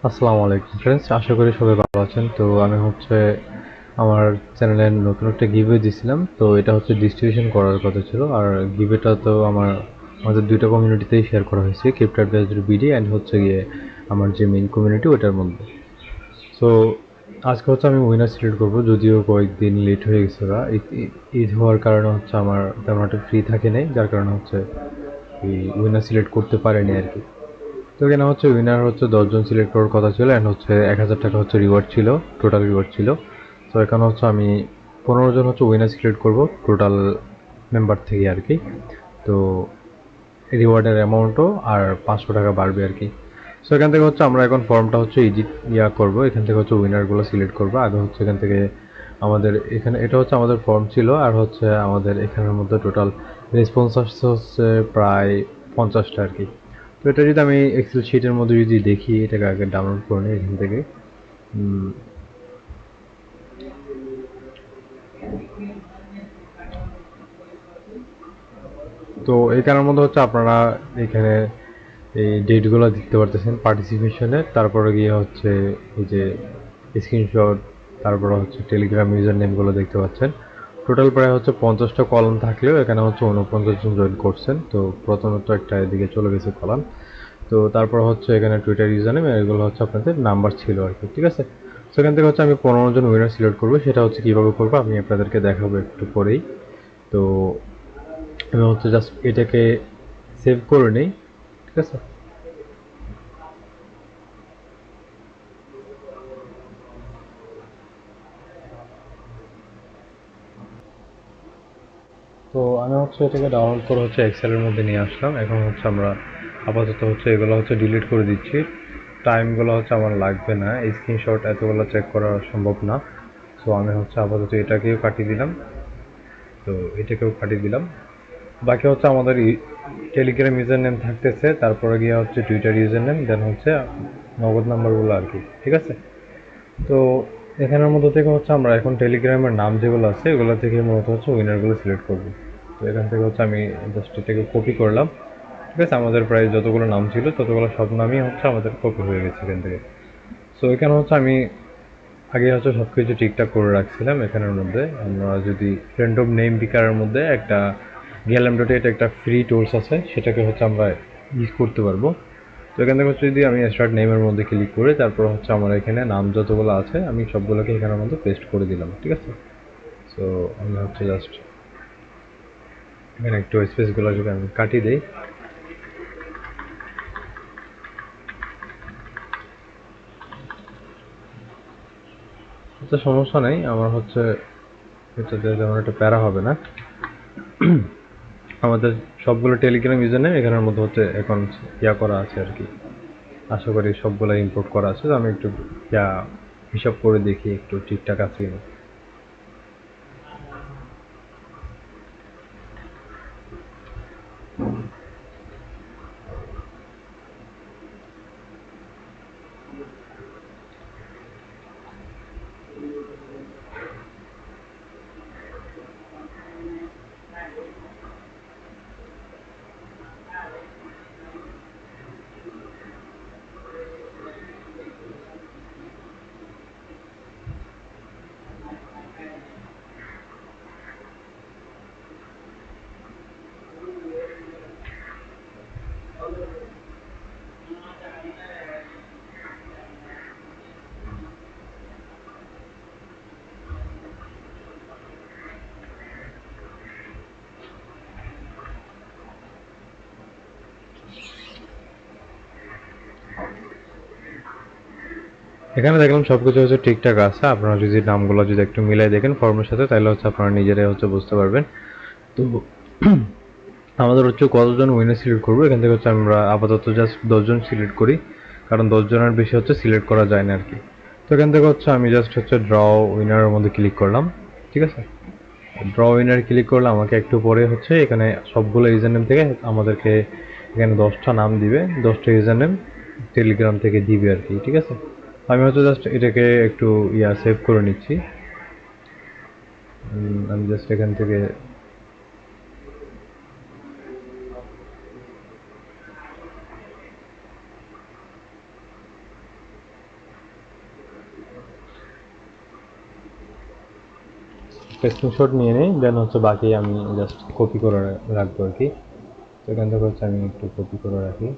আসসালামু আলাইকুম ফ্রেন্ডস, আশা করি সবাই ভালো আছেন। তো আমি আমার চ্যানেলে নতুন একটা গিভওয়ে দিছিলাম। তো এটা ডিস্ট্রিবিউশন করার কথা ছিল। আর গিভওয়েটা তো আমাদের দুইটা কমিউনিটিতেই শেয়ার করা হয়েছে, ক্রিপ্টো অ্যাডভাইজর বিডি অ্যান্ড গিয়ে আমার যে মেইন কমিউনিটি ওটার মধ্যে। সো আজকে আমি উইনার সিলেক্ট করব, যদিও কয়েকদিন লেট হয়ে গেছে। ওরা ঈদ হওয়ার কারণে আমার তেমন একটা ফ্রি থাকে নাই, যার কারণে এই উইনার সিলেক্ট করতে পারেনি আর কি। তো এখানে উইনার 10 জন সিলেক্ট করার কথা ছিল, অ্যান্ড 1000 টাকা রিওয়ার্ড ছিল, টোটাল রিওয়ার্ড ছিল। তো এখানে আমি 15 জন উইনার সিলেক্ট করব টোটাল মেম্বার থেকে আর কি। তো রিওয়ার্ডের অ্যামাউন্টও আর 500 টাকা বাড়বে আর কি। সো এখান থেকে আমরা এখন ফর্মটা এডিট করব। এখান থেকে উইনারগুলো সিলেক্ট করব। আগে এখান থেকে আমাদের এখানে এটা আমাদের ফর্ম ছিল, আর আমাদের এখানের মধ্যে টোটাল রেসপন্স আসছে প্রায় 50টা আর কি। তো এটা যদি আমি এক্সেল শিটের মধ্যে যদি দেখি, এটাকে আগে ডাউনলোড করে নিই এখান থেকে। তো এখানের মধ্যে আপনারা এখানে এই ডেটগুলো দেখতে পারতেছেন পার্টিসিপেশনে। তারপরে গিয়ে এই যে স্ক্রিনশট, তারপরে টেলিগ্রাম ইউজার নেমগুলো দেখতে পাচ্ছেন। টোটাল প্রায় 50টা কলাম থাকলেও এখানে 49 জন জয়েন করছেন। তো প্রথমত একটা এদিকে চলে গেছে কলাম। তো তারপর এখানে টুইটার ইউজার নেম, এগুলো আপনাদের নাম্বার ছিল আর কি। ঠিক আছে, সেখান থেকে আমি 15 জন উইনার সিলেক্ট করবো। সেটা কিভাবে করবো আমি আপনাদেরকে দেখাবো একটু পরেই। তো আমি জাস্ট এটাকে সেভ করে নিই। ঠিক আছে, তো আমি এটাকে ডাউনলোড করে এক্সেলের মধ্যে নিয়ে আসলাম। এখন আমরা আপাতত এগুলো ডিলিট করে দিচ্ছি। টাইমগুলো আমার লাগবে না, স্ক্রিনশট এতগুলো চেক করা সম্ভব না। সো আমি আপাতত এটাকেও কাটিয়ে দিলাম। তো এটাকেও কাটিয়ে দিলাম। বাকি আমাদের টেলিগ্রাম ইউজার নেম থাকতেছে, তারপরে গিয়ে টুইটার ইউজার নেম, দেন নগদ নাম্বারগুলো আর কি। ঠিক আছে, তো এখানের মধ্যে থেকে আমরা এখন টেলিগ্রামের নাম যেগুলো আছে এগুলো থেকে মূলত উইনারগুলো সিলেক্ট করব। তো এখান থেকে আমি জাস্ট এটাকে কপি করলাম। ঠিক আছে, আমাদের প্রায় যতগুলো নাম ছিল ততগুলো সব নামই আমাদের কপি হয়ে গেছে এখান থেকে। সো এখানে আমি আগে সব কিছু ঠিকঠাক করে রাখছিলাম। এখানের মধ্যে আমরা যদি র্যান্ডম নেম পিকারের মধ্যে একটা গেলাম ডটে, এটা একটা ফ্রি টুলস আছে, সেটাকে আমরা ইউজ করতে পারবো। তো এখান থেকে যদি আমি স্টার্ট নেমের মধ্যে ক্লিক করে তারপর আমার এখানে নাম যতগুলো আছে আমি সবগুলোকে এখানের মধ্যে পেস্ট করে দিলাম। ঠিক আছে, সো আমি জাস্ট এখানে একটু স্পেসগুলো যদি আমি কাটিয়ে দিই। আচ্ছা, সমস্যা নেই, আমার এটাতে তেমন একটা প্যারা হবে না। আমাদের সবগুলো টেলিগ্রাম ইউজার নেম এখানের মধ্যে এখন করা আছে আর কি। আশা করি সবগুলো ইম্পোর্ট করা আছে। তো আমি একটু হিসাব করে দেখি একটু ঠিকঠাক আছে কিনা। এখানে দেখলাম সবকিছু ঠিকঠাক আছে। আপনারা যদি নামগুলো যদি একটু মিলাই দেখেন ফর্মের সাথে, তাহলে আপনারা নিজেরাই বুঝতে পারবেন। তো আমাদের কতজন উইনার সিলেক্ট করবো, এখান থেকে আমরা আপাতত জাস্ট 10 জন সিলেক্ট করি, কারণ 10 জনের বেশি সিলেক্ট করা যায় না আর কি। তো এখান থেকে আমি জাস্ট ড্র উইনারের মধ্যে ক্লিক করলাম। ঠিক আছে, ড্র উইনার ক্লিক করলে আমাকে একটু পরে এখানে সবগুলো ইউজার নেম থেকে আমাদেরকে এখানে 10টা নাম দিবে, 10টা ইউজার নেম টেলিগ্রাম থেকে দিবে আর কি। ঠিক আছে, আমি জাস্ট এটাকে একটু সেভ করে নিচ্ছি। আমি জাস্ট এখান থেকে একটা স্ক্রিনশট নিয়ে নিই, দেন হচ্ছে বাকি আমি জাস্ট কপি করে রাখবো আর কি। তো এখান থেকে হচ্ছে আমি একটু কপি করে রাখি।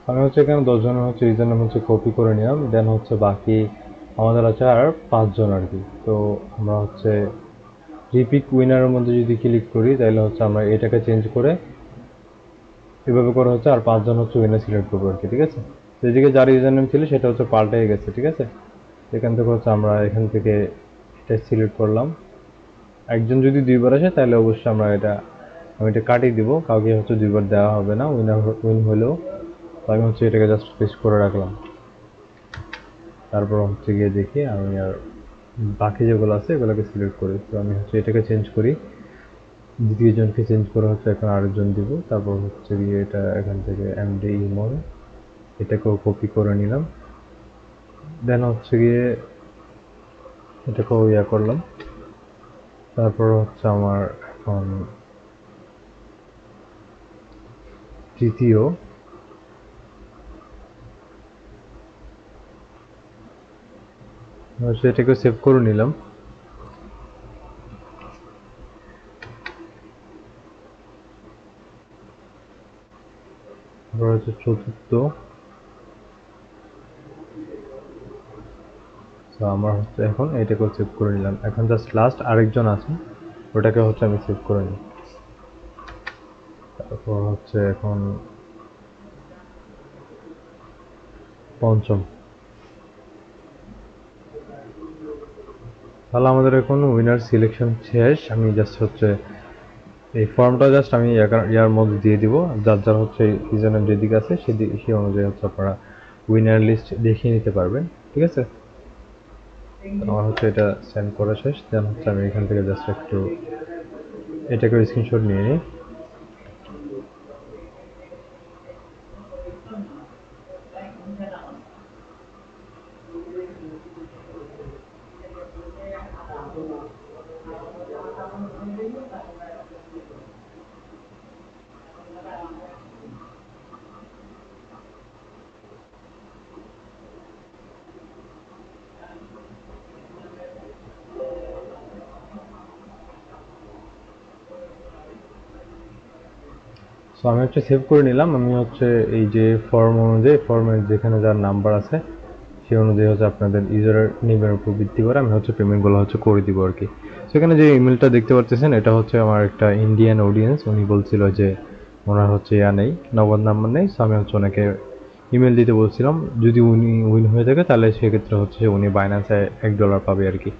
আমি হচ্ছে এখানে 10 জনের হচ্ছে ইউজার নাম হচ্ছে কপি করে নিলাম, দেন হচ্ছে বাকি আমাদের আছে আর 5 জন আর কি। তো আমরা হচ্ছে রিপিক উইনারের মধ্যে যদি ক্লিক করি তাহলে হচ্ছে আমরা এটাকে চেঞ্জ করে এভাবে করে হচ্ছে আর 5 জন হচ্ছে উইনার সিলেক্ট করবো আর কি, ঠিক আছে। তো এদিকে যার ইউজার নেম ছিল সেটা হচ্ছে পাল্টে গেছে, ঠিক আছে। এখান থেকে হচ্ছে আমরা এখান থেকে এটা সিলেক্ট করলাম। একজন যদি 2বার আসে তাহলে অবশ্যই আমরা আমি এটা কাটিয়ে দিব, কাউকে হচ্ছে 2বার দেওয়া হবে না উইন হলেও। তো আমি হচ্ছে এটাকে জাস্ট পেস্ট করে রাখলাম। তারপর হচ্ছে গিয়ে দেখি আমি আর বাকি যেগুলো আছে এগুলোকে সিলেক্ট করি। তো আমি হচ্ছে এটাকে চেঞ্জ করি, দ্বিতীয় জনকে চেঞ্জ করে হচ্ছে এখন আরেকজন দিব। তারপর হচ্ছে গিয়ে এটা এখান থেকে এমডি ইমল এটাকেও কপি করে নিলাম, দেন হচ্ছে গিয়ে এটাকেও করলাম। তারপর হচ্ছে আমার এখন তৃতীয় এটাকে সেভ করে নিলাম। তারপর হচ্ছে চতুর্থ, তো আমার হচ্ছে এখন এটাকেও সেভ করে নিলাম। এখন জাস্ট লাস্ট আরেকজন আছে, ওটাকে হচ্ছে আমি সেভ করে নিই। তারপর হচ্ছে এখন পঞ্চম। তাহলে আমাদের এখন উইনার সিলেকশন শেষ। আমি জাস্ট হচ্ছে এই ফর্মটা জাস্ট আমি ইয়ার মধ্যে দিয়ে দিব, যার যার হচ্ছে ইউজারনেম যেদিকে আছে সেই অনুযায়ী হচ্ছে আপনারা উইনার লিস্ট দেখিয়ে নিতে পারবেন, ঠিক আছে। আমার হচ্ছে এটা সেন্ড করা শেষ, দেন হচ্ছে আমি এখান থেকে জাস্ট একটু এটাকে স্ক্রিনশট নিয়ে নিই। সো আমি হচ্ছে সেভ করে নিলাম। আমি হচ্ছে এই যে ফর্ম অনুযায়ী, ফর্মের যেখানে যার নাম্বার আছে সেই অনুযায়ী হচ্ছে আপনাদের ইউজারের নেমের উপর ভিত্তি করে আমি হচ্ছে পেমেন্টগুলো হচ্ছে করে দিব আর কি। সেখানে যে ইমেলটা দেখতে পাচ্ছেন এটা হচ্ছে আমার একটা ইন্ডিয়ান অডিয়েন্স, উনি বলছিল যে ওনার হচ্ছে নেই, নগদ নাম্বার নেই। সো আমি হচ্ছে ওনাকে ইমেল দিতে বলছিলাম, যদি উনি উইন হয়ে থাকে তাহলে সেক্ষেত্রে হচ্ছে উনি বাইন্যান্সে $1 পাবে আর কি।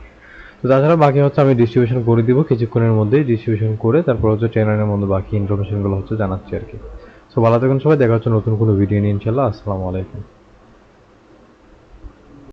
তো তাছাড়া বাকি হচ্ছে আমি ডিস্ট্রিবিউশন করে দিব কিছুক্ষণের মধ্যেই, ডিস্ট্রিবিউশন করে তারপর হচ্ছে ট্রেনারের মধ্যে বাকি ইনফরমেশনগুলো হচ্ছে জানাচ্ছি আর কি। সো ভালো থাকুন সবাই, দেখা হচ্ছে নতুন কোনো ভিডিও নিয়ে ইনশাল্লাহ। আসসালামু আলাইকুম।